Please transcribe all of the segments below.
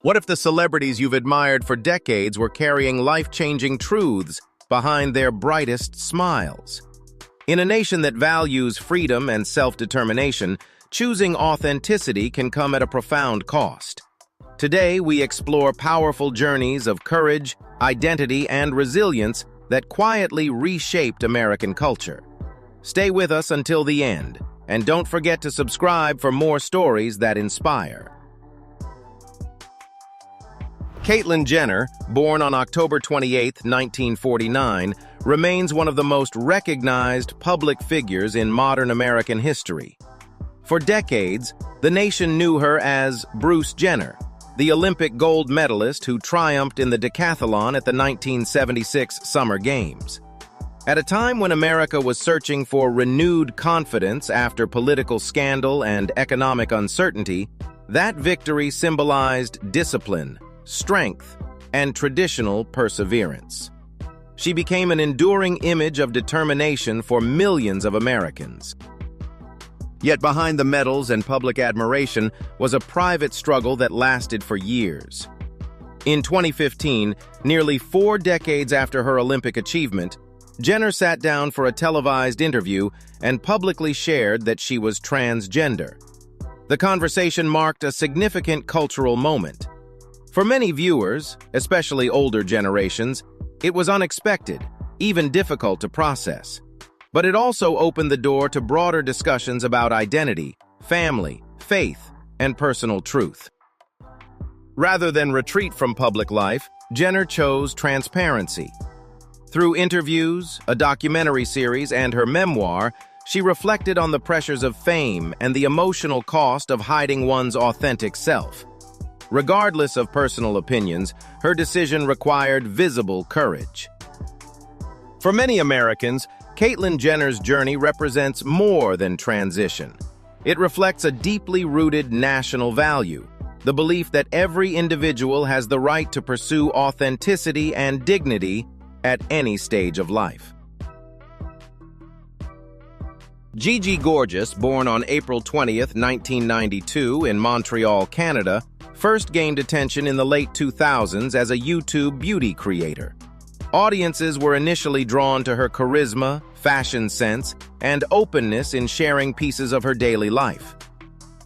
What if the celebrities you've admired for decades were carrying life-changing truths behind their brightest smiles? In a nation that values freedom and self-determination, choosing authenticity can come at a profound cost. Today, we explore powerful journeys of courage, identity, and resilience that quietly reshaped American culture. Stay with us until the end, and don't forget to subscribe for more stories that inspire. Caitlyn Jenner, born on October 28, 1949, remains one of the most recognized public figures in modern American history. For decades, the nation knew her as Bruce Jenner, the Olympic gold medalist who triumphed in the decathlon at the 1976 Summer Games. At a time when America was searching for renewed confidence after political scandal and economic uncertainty, that victory symbolized discipline, strength, and traditional perseverance. She became an enduring image of determination for millions of Americans. Yet behind the medals and public admiration was a private struggle that lasted for years. In 2015, nearly 4 decades after her Olympic achievement, Jenner sat down for a televised interview and publicly shared that she was transgender. The conversation marked a significant cultural moment. For many viewers, especially older generations, it was unexpected, even difficult to process. But it also opened the door to broader discussions about identity, family, faith, and personal truth. Rather than retreat from public life, Jenner chose transparency. Through interviews, a documentary series, and her memoir, she reflected on the pressures of fame and the emotional cost of hiding one's authentic self. Regardless of personal opinions, her decision required visible courage. For many Americans, Caitlyn Jenner's journey represents more than transition. It reflects a deeply rooted national value, the belief that every individual has the right to pursue authenticity and dignity at any stage of life. Gigi Gorgeous, born on April 20, 1992 in Montreal, Canada, first gained attention in the late 2000s as a YouTube beauty creator. Audiences were initially drawn to her charisma, fashion sense, and openness in sharing pieces of her daily life.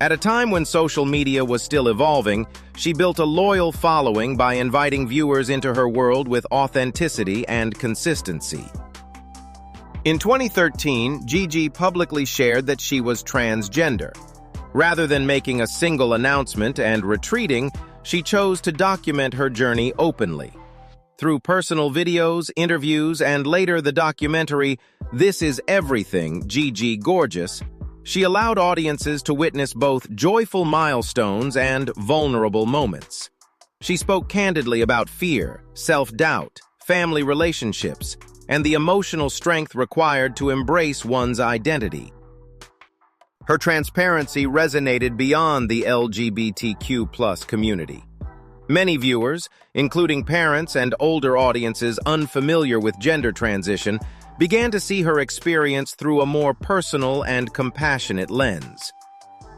At a time when social media was still evolving, she built a loyal following by inviting viewers into her world with authenticity and consistency. In 2013, Gigi publicly shared that she was transgender. Rather than making a single announcement and retreating, she chose to document her journey openly. Through personal videos, interviews, and later the documentary, This Is Everything, Gigi Gorgeous, she allowed audiences to witness both joyful milestones and vulnerable moments. She spoke candidly about fear, self-doubt, family relationships, and the emotional strength required to embrace one's identity. Her transparency resonated beyond the LGBTQ+ community. Many viewers, including parents and older audiences unfamiliar with gender transition, began to see her experience through a more personal and compassionate lens.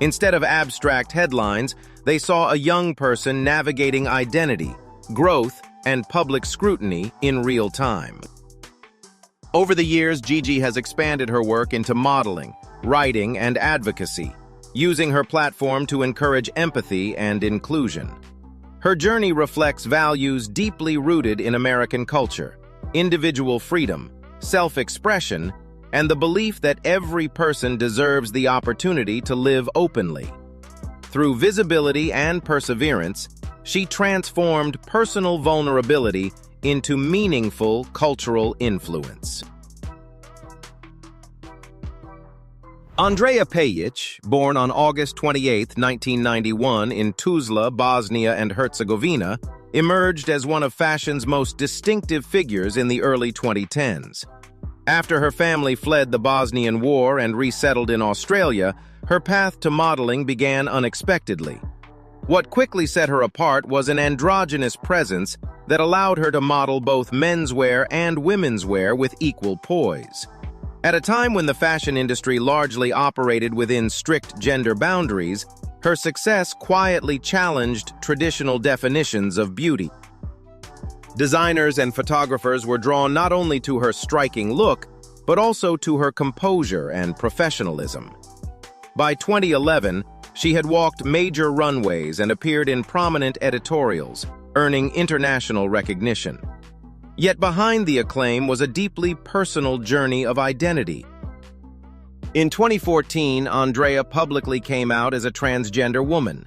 Instead of abstract headlines, they saw a young person navigating identity, growth, and public scrutiny in real time. Over the years, Gigi has expanded her work into modeling, writing, and advocacy, using her platform to encourage empathy and inclusion. Her journey reflects values deeply rooted in American culture: individual freedom, self-expression, and the belief that every person deserves the opportunity to live openly. Through visibility and perseverance, she transformed personal vulnerability into meaningful cultural influence. Andreja Pejić, born on August 28, 1991 in Tuzla, Bosnia and Herzegovina, emerged as one of fashion's most distinctive figures in the early 2010s. After her family fled the Bosnian War and resettled in Australia, her path to modeling began unexpectedly. What quickly set her apart was an androgynous presence that allowed her to model both menswear and womenswear with equal poise. At a time when the fashion industry largely operated within strict gender boundaries, her success quietly challenged traditional definitions of beauty. Designers and photographers were drawn not only to her striking look, but also to her composure and professionalism. By 2011, she had walked major runways and appeared in prominent editorials, earning international recognition. Yet behind the acclaim was a deeply personal journey of identity. In 2014, Andreja publicly came out as a transgender woman.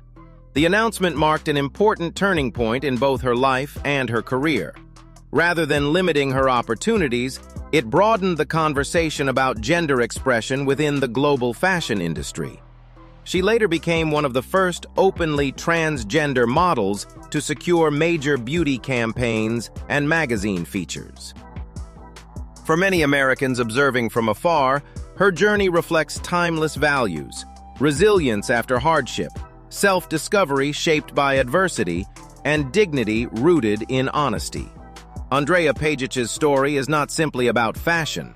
The announcement marked an important turning point in both her life and her career. Rather than limiting her opportunities, it broadened the conversation about gender expression within the global fashion industry. She later became one of the first openly transgender models to secure major beauty campaigns and magazine features. For many Americans observing from afar, her journey reflects timeless values: resilience after hardship, self-discovery shaped by adversity, and dignity rooted in honesty. Andreja Pejic's story is not simply about fashion.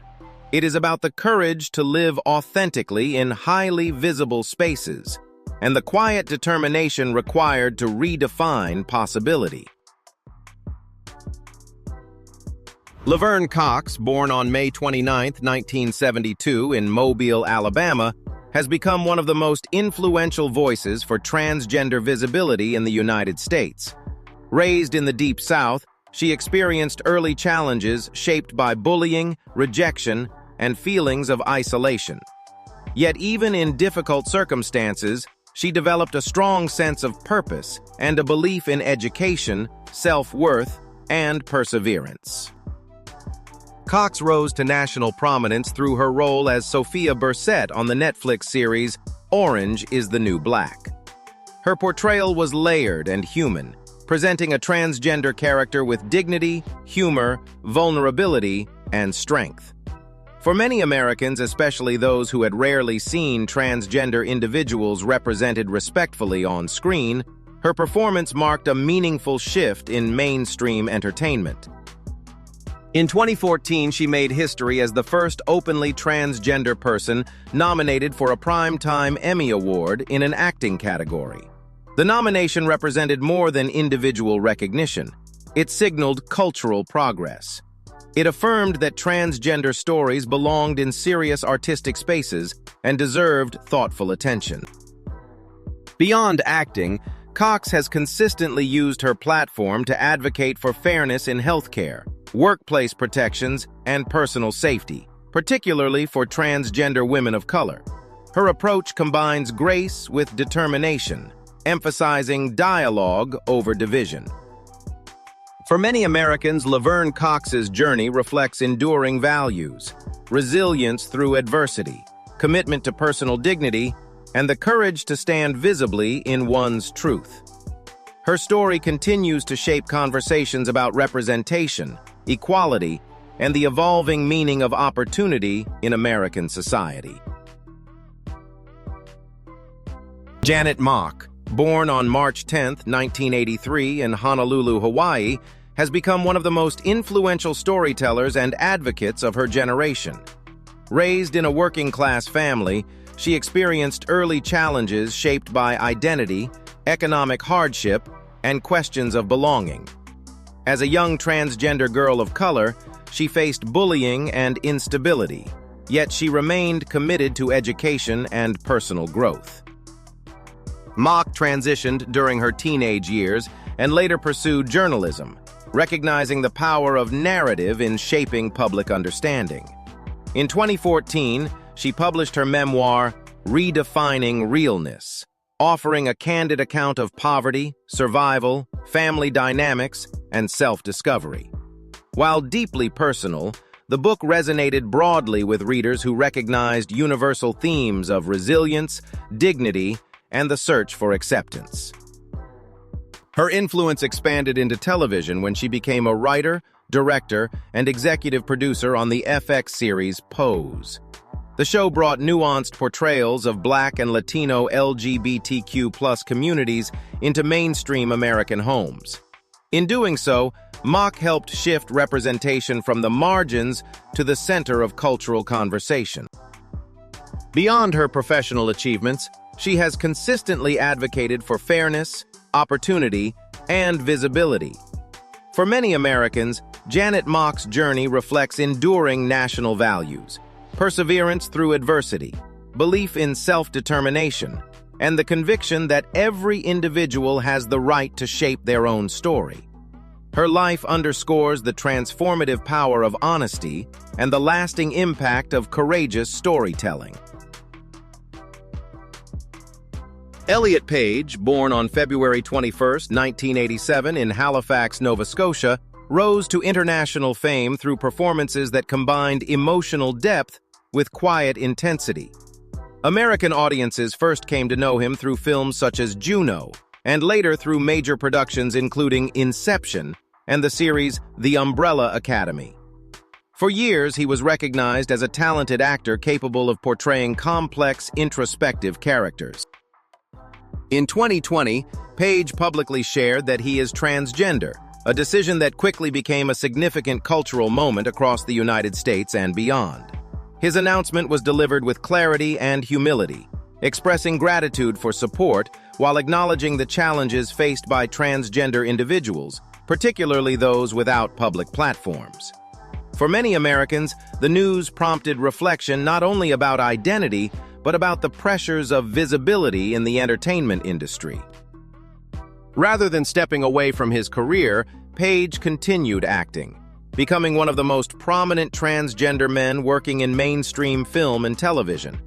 It is about the courage to live authentically in highly visible spaces, and the quiet determination required to redefine possibility. Laverne Cox, born on May 29, 1972 in Mobile, Alabama, has become one of the most influential voices for transgender visibility in the United States. Raised in the Deep South, she experienced early challenges shaped by bullying, rejection, and feelings of isolation. Yet even in difficult circumstances, she developed a strong sense of purpose and a belief in education, self-worth, and perseverance. Cox rose to national prominence through her role as Sophia Bursette on the Netflix series Orange is the New Black. Her portrayal was layered and human, presenting a transgender character with dignity, humor, vulnerability, and strength. For many Americans, especially those who had rarely seen transgender individuals represented respectfully on screen, her performance marked a meaningful shift in mainstream entertainment. In 2014, she made history as the first openly transgender person nominated for a Primetime Emmy Award in an acting category. The nomination represented more than individual recognition. It signaled cultural progress. It affirmed that transgender stories belonged in serious artistic spaces and deserved thoughtful attention. Beyond acting, Cox has consistently used her platform to advocate for fairness in healthcare, workplace protections, and personal safety, particularly for transgender women of color. Her approach combines grace with determination, emphasizing dialogue over division. For many Americans, Laverne Cox's journey reflects enduring values: resilience through adversity, commitment to personal dignity, and the courage to stand visibly in one's truth. Her story continues to shape conversations about representation, equality, and the evolving meaning of opportunity in American society. Janet Mock, born on March 10, 1983 in Honolulu, Hawaii, has become one of the most influential storytellers and advocates of her generation. Raised in a working-class family, she experienced early challenges shaped by identity, economic hardship, and questions of belonging. As a young transgender girl of color, she faced bullying and instability, yet she remained committed to education and personal growth. Mock transitioned during her teenage years and later pursued journalism, recognizing the power of narrative in shaping public understanding. In 2014, she published her memoir, Redefining Realness, offering a candid account of poverty, survival, family dynamics, and self-discovery. While deeply personal, the book resonated broadly with readers who recognized universal themes of resilience, dignity, and the search for acceptance. Her influence expanded into television when she became a writer, director, and executive producer on the FX series Pose. The show brought nuanced portrayals of Black and Latino LGBTQ+ communities into mainstream American homes. In doing so, Mock helped shift representation from the margins to the center of cultural conversation. Beyond her professional achievements, she has consistently advocated for fairness, opportunity, and visibility. For many Americans, Janet Mock's journey reflects enduring national values, perseverance through adversity, belief in self-determination, and the conviction that every individual has the right to shape their own story. Her life underscores the transformative power of honesty and the lasting impact of courageous storytelling. Elliot Page, born on February 21, 1987 in Halifax, Nova Scotia, rose to international fame through performances that combined emotional depth with quiet intensity. American audiences first came to know him through films such as Juno, and later through major productions including Inception and the series The Umbrella Academy. For years, he was recognized as a talented actor capable of portraying complex, introspective characters. In 2020, Page publicly shared that he is transgender, a decision that quickly became a significant cultural moment across the United States and beyond. His announcement was delivered with clarity and humility, expressing gratitude for support while acknowledging the challenges faced by transgender individuals, particularly those without public platforms. For many Americans, the news prompted reflection not only about identity, but about the pressures of visibility in the entertainment industry. Rather than stepping away from his career, Page continued acting, becoming one of the most prominent transgender men working in mainstream film and television.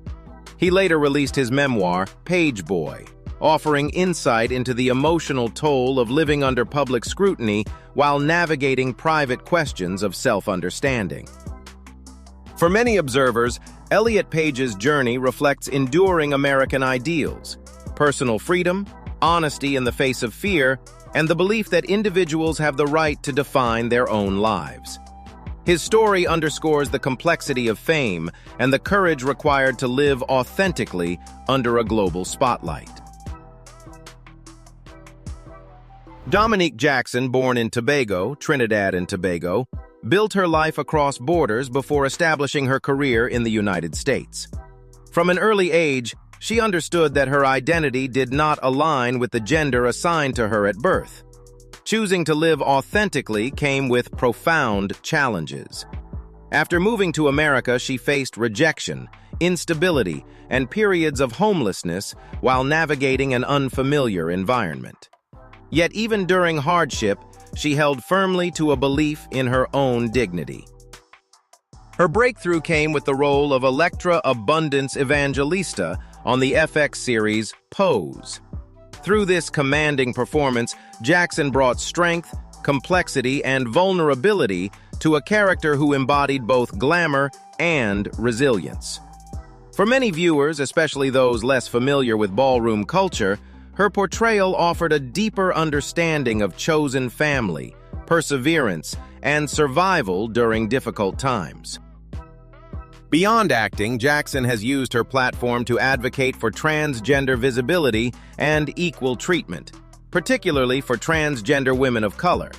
He later released his memoir, Page Boy, offering insight into the emotional toll of living under public scrutiny while navigating private questions of self-understanding. For many observers, Elliot Page's journey reflects enduring American ideals: personal freedom, honesty in the face of fear, and the belief that individuals have the right to define their own lives. His story underscores the complexity of fame and the courage required to live authentically under a global spotlight. Dominique Jackson, born in Tobago, Trinidad and Tobago, built her life across borders before establishing her career in the United States. From an early age, she understood that her identity did not align with the gender assigned to her at birth. Choosing to live authentically came with profound challenges. After moving to America, she faced rejection, instability, and periods of homelessness while navigating an unfamiliar environment. Yet even during hardship, she held firmly to a belief in her own dignity. Her breakthrough came with the role of Electra Abundance Evangelista on the FX series Pose. Through this commanding performance, Jackson brought strength, complexity, and vulnerability to a character who embodied both glamour and resilience. For many viewers, especially those less familiar with ballroom culture, her portrayal offered a deeper understanding of chosen family, perseverance, and survival during difficult times. Beyond acting, Jackson has used her platform to advocate for transgender visibility and equal treatment, particularly for transgender women of color.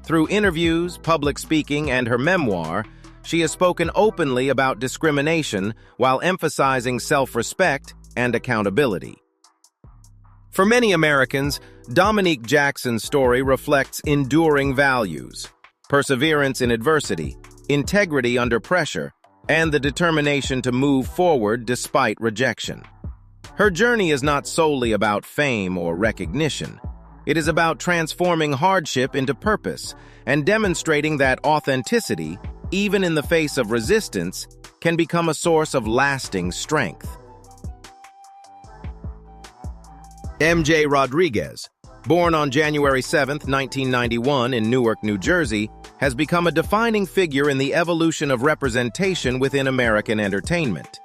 Through interviews, public speaking, and her memoir, she has spoken openly about discrimination while emphasizing self-respect and accountability. For many Americans, Dominique Jackson's story reflects enduring values: perseverance in adversity, integrity under pressure, and the determination to move forward despite rejection. Her journey is not solely about fame or recognition. It is about transforming hardship into purpose and demonstrating that authenticity, even in the face of resistance, can become a source of lasting strength. MJ Rodriguez, born on January 7, 1991 in Newark, New Jersey, has become a defining figure in the evolution of representation within American entertainment.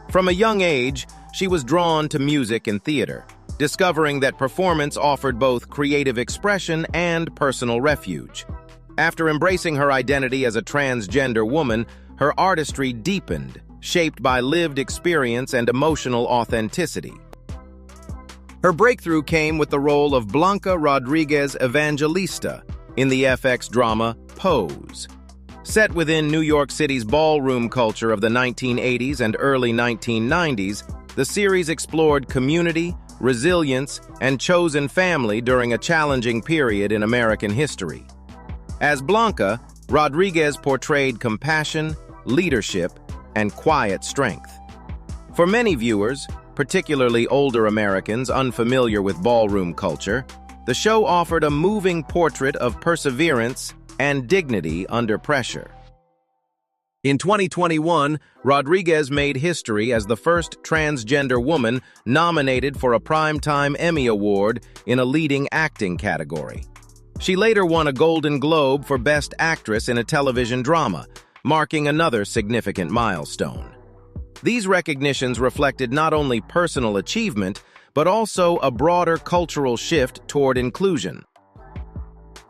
From a young age, she was drawn to music and theater, discovering that performance offered both creative expression and personal refuge. After embracing her identity as a transgender woman, her artistry deepened, shaped by lived experience and emotional authenticity. Her breakthrough came with the role of Blanca Rodriguez Evangelista in the FX drama Pose. Set within New York City's ballroom culture of the 1980s and early 1990s, the series explored community, resilience, and chosen family during a challenging period in American history. As Blanca, Rodriguez portrayed compassion, leadership, and quiet strength. For many viewers, particularly older Americans unfamiliar with ballroom culture, the show offered a moving portrait of perseverance and dignity under pressure. In 2021, Rodriguez made history as the first transgender woman nominated for a Primetime Emmy Award in a leading acting category. She later won a Golden Globe for Best Actress in a television drama, marking another significant milestone. These recognitions reflected not only personal achievement, but also a broader cultural shift toward inclusion.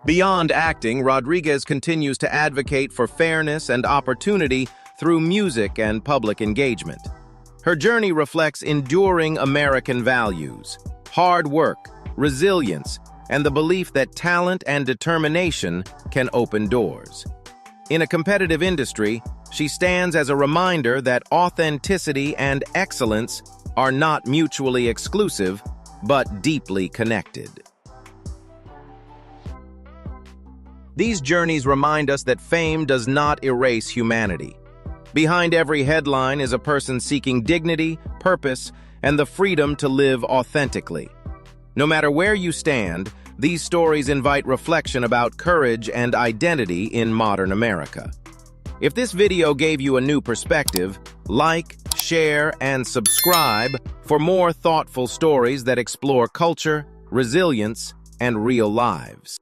Beyond acting, Rodriguez continues to advocate for fairness and opportunity through music and public engagement. Her journey reflects enduring American values, hard work, resilience, and the belief that talent and determination can open doors. In a competitive industry, she stands as a reminder that authenticity and excellence are not mutually exclusive, but deeply connected. These journeys remind us that fame does not erase humanity. Behind every headline is a person seeking dignity, purpose, and the freedom to live authentically. No matter where you stand, these stories invite reflection about courage and identity in modern America. If this video gave you a new perspective, like, share, and subscribe for more thoughtful stories that explore culture, resilience, and real lives.